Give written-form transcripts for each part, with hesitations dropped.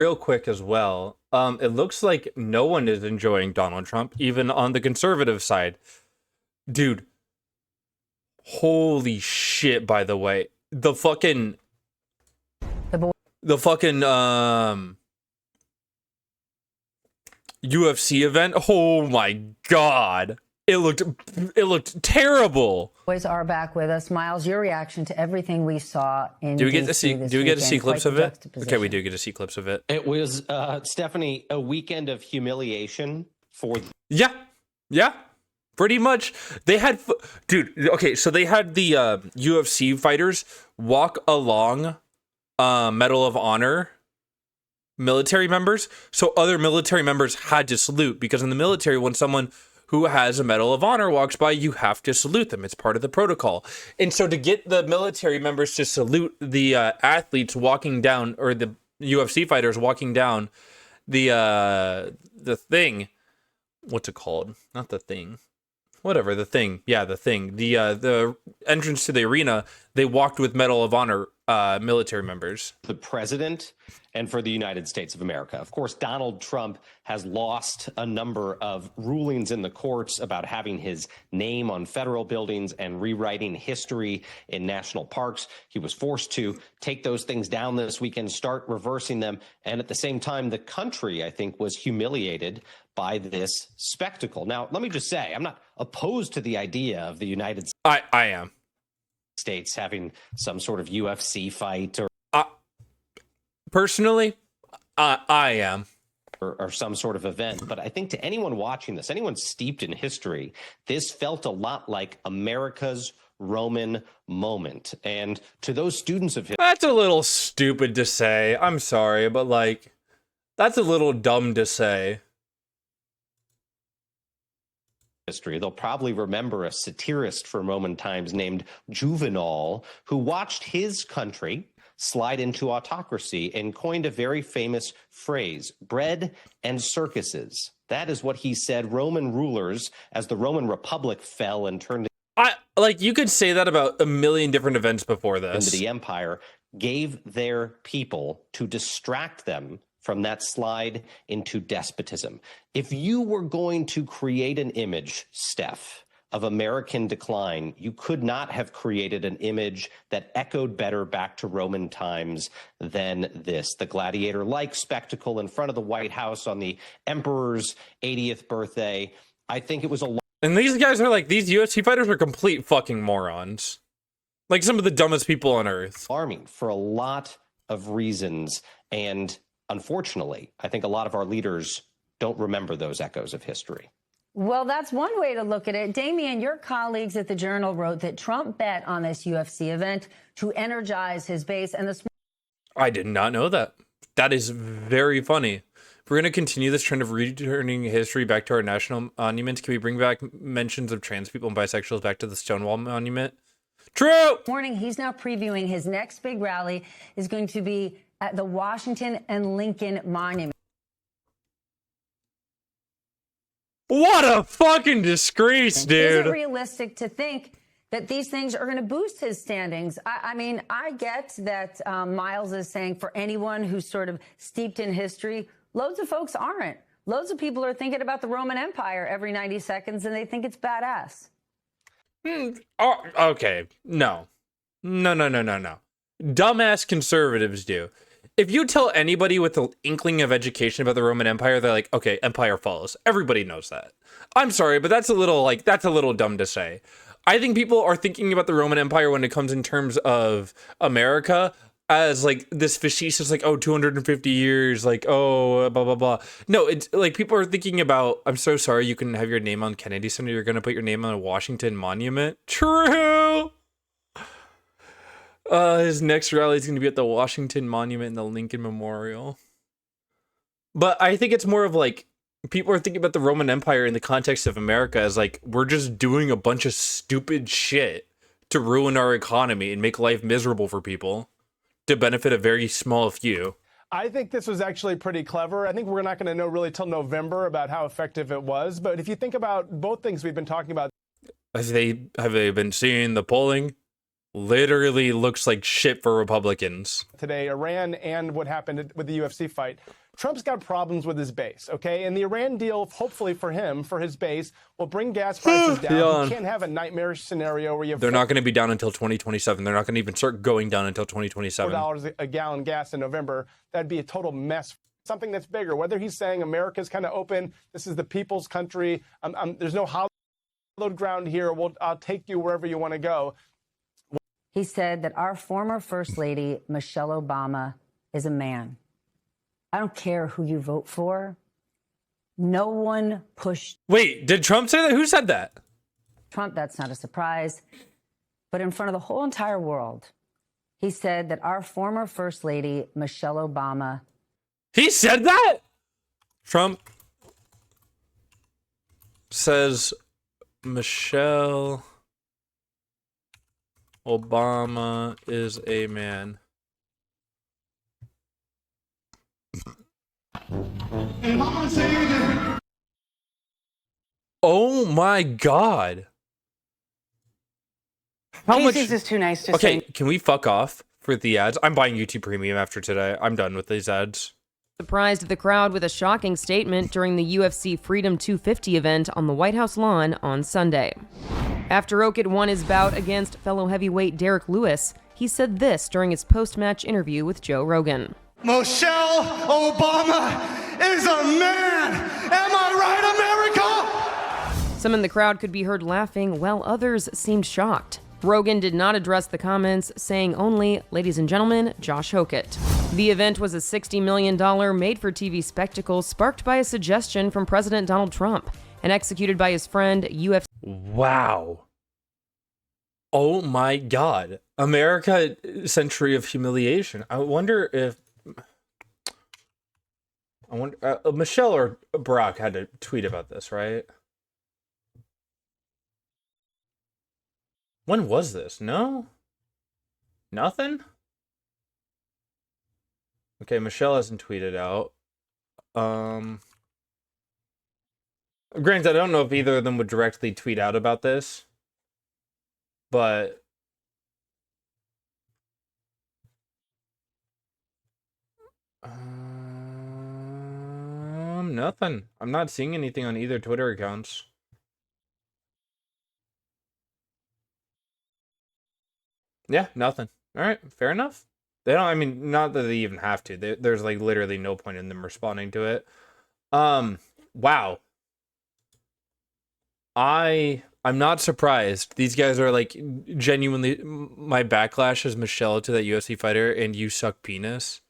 Real quick as well. It looks like no one is enjoying Donald Trump, even on the conservative side. Dude, holy shit, by the way. The fucking UFC event. Oh my god. It looked terrible. Boys are back with us. Miles, your reaction to everything we saw in Do we get to DC see this do we get to see weekend? clips Quite of the it? juxtaposition. Okay, we do get to see clips of it. It was, Stephanie, a weekend of humiliation for. Yeah. Yeah. Pretty much. They had dude, okay, so they had the UFC fighters walk along Medal of Honor military members. So other military members had to salute, because in the military, when someone who has a Medal of Honor walks by, you have to salute them. It's part of the protocol. And so to get the military members to salute the athletes walking down, or the UFC fighters walking down the thing, what's it called? Not the thing. Whatever, the thing. Yeah, the thing. The entrance to the arena, they walked with Medal of Honor military members. The president and for the United States of America. Of course, Donald Trump has lost a number of rulings in the courts about having his name on federal buildings and rewriting history in national parks. He was forced to take those things down this weekend, start reversing them. And at the same time, the country, I think, was humiliated by this spectacle. Now, let me just say, I'm not opposed to the idea of the United I am. States having some sort of UFC fight or Personally, I am. or some sort of event. But I think to anyone watching this, anyone steeped in history, this felt a lot like America's Roman moment. And to those students of That's a little stupid to say. I'm sorry, but like, that's a little dumb to say. history, they'll probably remember a satirist from Roman times named Juvenal, who watched his country slide into autocracy and coined a very famous phrase, bread and circuses. That is what he said Roman rulers, as the Roman Republic fell and turned You could say that about a million different events before this. into the empire, gave their people to distract them from that slide into despotism. If you were going to create an image, Steph, of American decline, you could not have created an image that echoed better back to Roman times than this. The gladiator-like spectacle in front of the White House on the emperor's 80th birthday. I think it was a And these guys are like, these UFC fighters are complete fucking morons. Like some of the dumbest people on earth. alarming for a lot of reasons. And unfortunately, I think a lot of our leaders don't remember those echoes of history. Well, that's one way to look at it. Damien, your colleagues at the Journal wrote that Trump bet on this UFC event to energize his base. And I did not know that. That is very funny. If we're going to continue this trend of returning history back to our national monuments, can we bring back mentions of trans people and bisexuals back to the Stonewall Monument? True! morning, he's now previewing his next big rally is going to be at the Washington and Lincoln Monument. What a fucking disgrace, dude. Is it realistic to think that these things are going to boost his standings? I mean, I get that Miles is saying for anyone who's sort of steeped in history, loads of folks aren't. Loads of people are thinking about the Roman Empire every 90 seconds, and they think it's badass. Oh, okay. No. No. Dumbass conservatives do. If you tell anybody with the inkling of education about the Roman Empire, they're like, okay, empire falls. Everybody knows that. I'm sorry, but that's a little dumb to say. I think people are thinking about the Roman Empire when it comes in terms of America as like this facetious, like, oh, 250 years, like, oh, blah, blah, blah. No, it's like people are thinking about, I'm so sorry, you can have your name on Kennedy Center. You're going to put your name on a Washington Monument. True. His next rally is going to be at the Washington Monument and the Lincoln Memorial. But I think it's more of like, people are thinking about the Roman Empire in the context of America as like, we're just doing a bunch of stupid shit to ruin our economy and make life miserable for people to benefit a very small few. I think this was actually pretty clever. I think we're not going to know really till November about how effective it was. But if you think about both things we've been talking about. Have they been seeing the polling? literally looks like shit for Republicans. Today, Iran and what happened with the UFC fight. Trump's got problems with his base, okay? And the Iran deal, hopefully for him, for his base, will bring gas prices down. Yeah. You can't have a nightmarish scenario where you have They're not going to be down until 2027. They're not going to even start going down until 2027. $4 a gallon gas in November. That'd be a total mess. Something that's bigger. Whether he's saying America's kind of open, this is the people's country, there's no hallowed ground here. I'll take you wherever you want to go. He said that our former First Lady, Michelle Obama, is a man. I don't care who you vote for. No one pushed Wait, did Trump say that? Who said that? Trump. That's not a surprise. But in front of the whole entire world, he said that our former First Lady, Michelle Obama. He said that? Trump says Michelle Obama is a man. Oh my God. How much is too nice to Okay, can we fuck off for the ads? I'm buying YouTube Premium after today. I'm done with these ads. Surprised the crowd with a shocking statement during the UFC Freedom 250 event on the White House lawn on Sunday. After Okit won his bout against fellow heavyweight Derek Lewis, he said this during his post-match interview with Joe Rogan. Michelle Obama is a man! Am I right, America? Some in the crowd could be heard laughing, while others seemed shocked. Rogan did not address the comments, saying only, "Ladies and gentlemen, Josh Okit." The event was a $60 million made-for-TV spectacle sparked by a suggestion from President Donald Trump and executed by his friend, UFC Wow. Oh my God. America, century of humiliation. I wonder if... Michelle or Barack had to tweet about this, right? When was this? No? Nothing? Okay, Michelle hasn't tweeted out. Granted, I don't know if either of them would directly tweet out about this, but nothing. I'm not seeing anything on either Twitter accounts. Yeah, nothing. All right, fair enough. They don't, I mean, not that they even have to. There's like literally no point in them responding to it. Wow. I'm not surprised. These guys are like genuinely, my backlash is Michelle to that UFC fighter and you suck penis.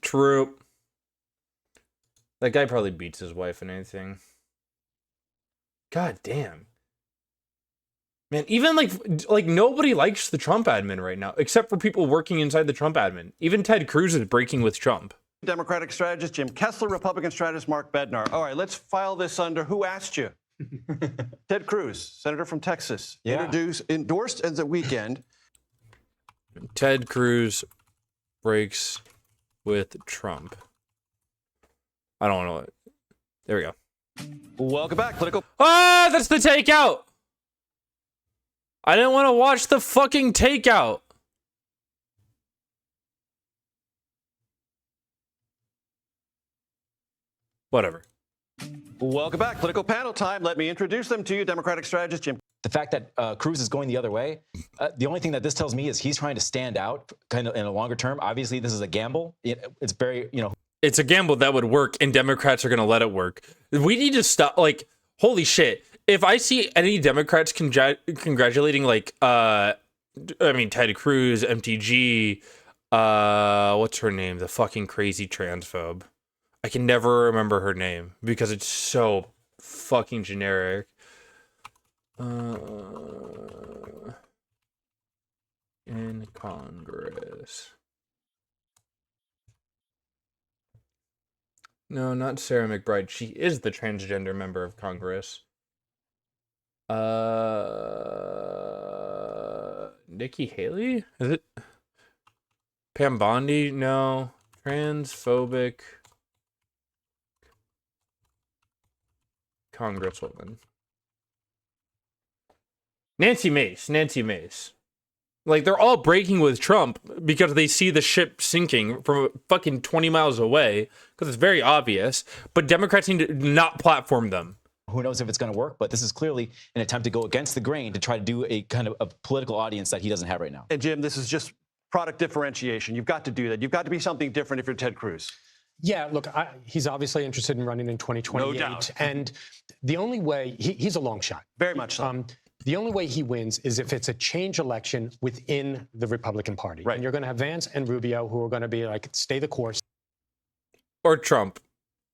True. That guy probably beats his wife and anything. God damn. Man, even like nobody likes the Trump admin right now, except for people working inside the Trump admin. Even Ted Cruz is breaking with Trump. Democratic strategist Jim Kessler, Republican strategist Mark Bednar. All right, let's file this under who asked you? Ted Cruz, senator from Texas, endorsed as a weekend. Ted Cruz breaks with Trump. I don't know. There we go. Welcome back, Political. Ah, that's the takeout. I didn't want to watch the fucking takeout. Whatever. Welcome back, Political Panel time. Let me introduce them to you, Democratic strategist Jim. The fact that Cruz is going the other way, the only thing that this tells me is he's trying to stand out kind of in a longer term. Obviously, this is a gamble. It's very, It's a gamble that would work, and Democrats are going to let it work. We need to stop. Like, holy shit. If I see any Democrats congratulating, like, Ted Cruz, MTG, what's her name? The fucking crazy transphobe. I can never remember her name because it's so fucking generic. In Congress. No, not Sarah McBride. She is the transgender member of Congress. Nikki Haley? Is it Pam Bondi? No. Transphobic Congresswoman. Nancy Mace. Like, they're all breaking with Trump because they see the ship sinking from fucking 20 miles away, because it's very obvious. But Democrats need to not platform them. Who knows if it's going to work, but this is clearly an attempt to go against the grain to try to do a kind of a political audience that he doesn't have right now. And Jim, this is just product differentiation. You've got to do that. You've got to be something different if you're Ted Cruz. Yeah, look, he's obviously interested in running in 2028. No doubt. And the only way, he's a long shot. Very much so. The only way he wins is if it's a change election within the Republican Party. Right. And you're going to have Vance and Rubio who are going to be like, stay the course. Or Trump.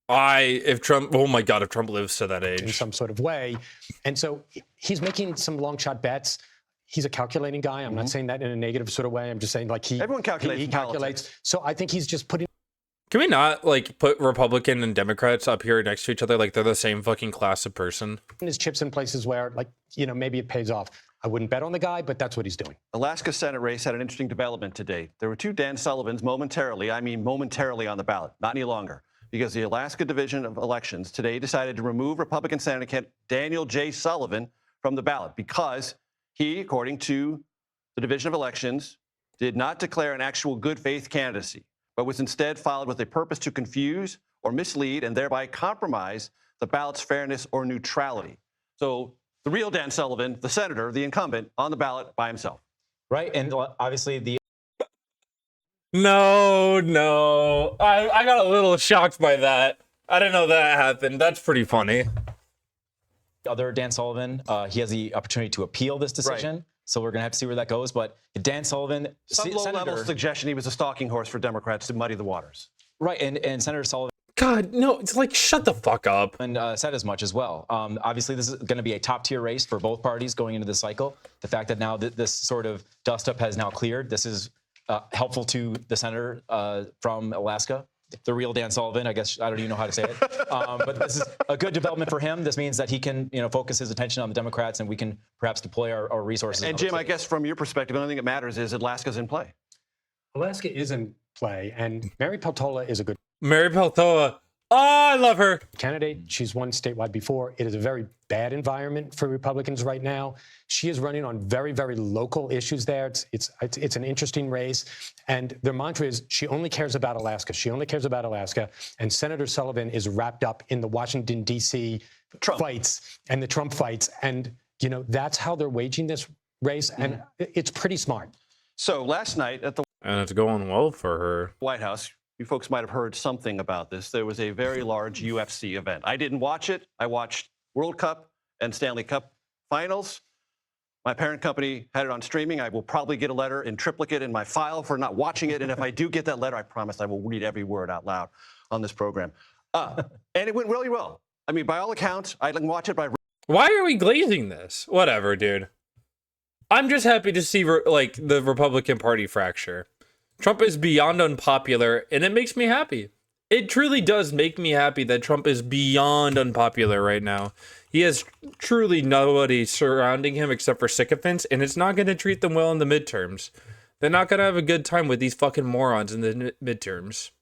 If Trump lives to that age. In some sort of way. And so he's making some long shot bets. He's a calculating guy. I'm not saying that in a negative sort of way. I'm just saying like Everyone calculates he in calculates. politics. So I think he's just putting Can we not like put Republican and Democrats up here next to each other like they're the same fucking class of person? his chips in places where, like, maybe it pays off. I wouldn't bet on the guy, but that's what he's doing. Alaska Senate race had an interesting development today. There were two Dan Sullivans momentarily on the ballot, not any longer, because the Alaska Division of Elections today decided to remove Republican Senator candidate Daniel J. Sullivan from the ballot because he, according to the Division of Elections, did not declare an actual good faith candidacy, but was instead filed with a purpose to confuse or mislead and thereby compromise the ballot's fairness or neutrality. So the real Dan Sullivan, the senator, the incumbent, on the ballot by himself. Right. And obviously the No. I got a little shocked by that. I didn't know that happened. That's pretty funny. other Dan Sullivan, he has the opportunity to appeal this decision. Right. So we're going to have to see where that goes. But Dan Sullivan, Some low-level suggestion he was a stalking horse for Democrats to muddy the waters. right, and Senator Sullivan God, no, it's like, shut the fuck up. said as much as well. Obviously, this is going to be a top-tier race for both parties going into this cycle. The fact that now this sort of dust-up has now cleared, this is helpful to the senator from Alaska, the real Dan Sullivan. I guess I don't even know how to say it. But this is a good development for him. This means that he can focus his attention on the Democrats, and we can perhaps deploy our resources. And Jim, I guess from your perspective, the only thing that matters is Alaska's in play. Alaska is in play, and Mary Peltola is a good Mary Peltola. Oh, I love her. candidate. She's won statewide before. It is a very bad environment for Republicans right now. She is running on very, very local issues there. It's an interesting race. And their mantra is she only cares about Alaska. She only cares about Alaska. And Senator Sullivan is wrapped up in the Washington, D.C. fights and the Trump fights. And, that's how they're waging this race. And it's pretty smart. So last night at the And it's going well for her. White House, you folks might have heard something about this. There was a very large UFC event. I didn't watch it. I watched World Cup and Stanley Cup finals. My parent company had it on streaming. I will probably get a letter in triplicate in my file for not watching it. And if I do get that letter, I promise I will read every word out loud on this program. And it went really well. I mean, by all accounts, I didn't watch it, but Why are we glazing this? Whatever, dude. I'm just happy to see the Republican Party fracture. Trump is beyond unpopular, and it makes me happy. It truly does make me happy that Trump is beyond unpopular right now. He has truly nobody surrounding him except for sycophants, and it's not going to treat them well in the midterms. They're not going to have a good time with these fucking morons in the midterms.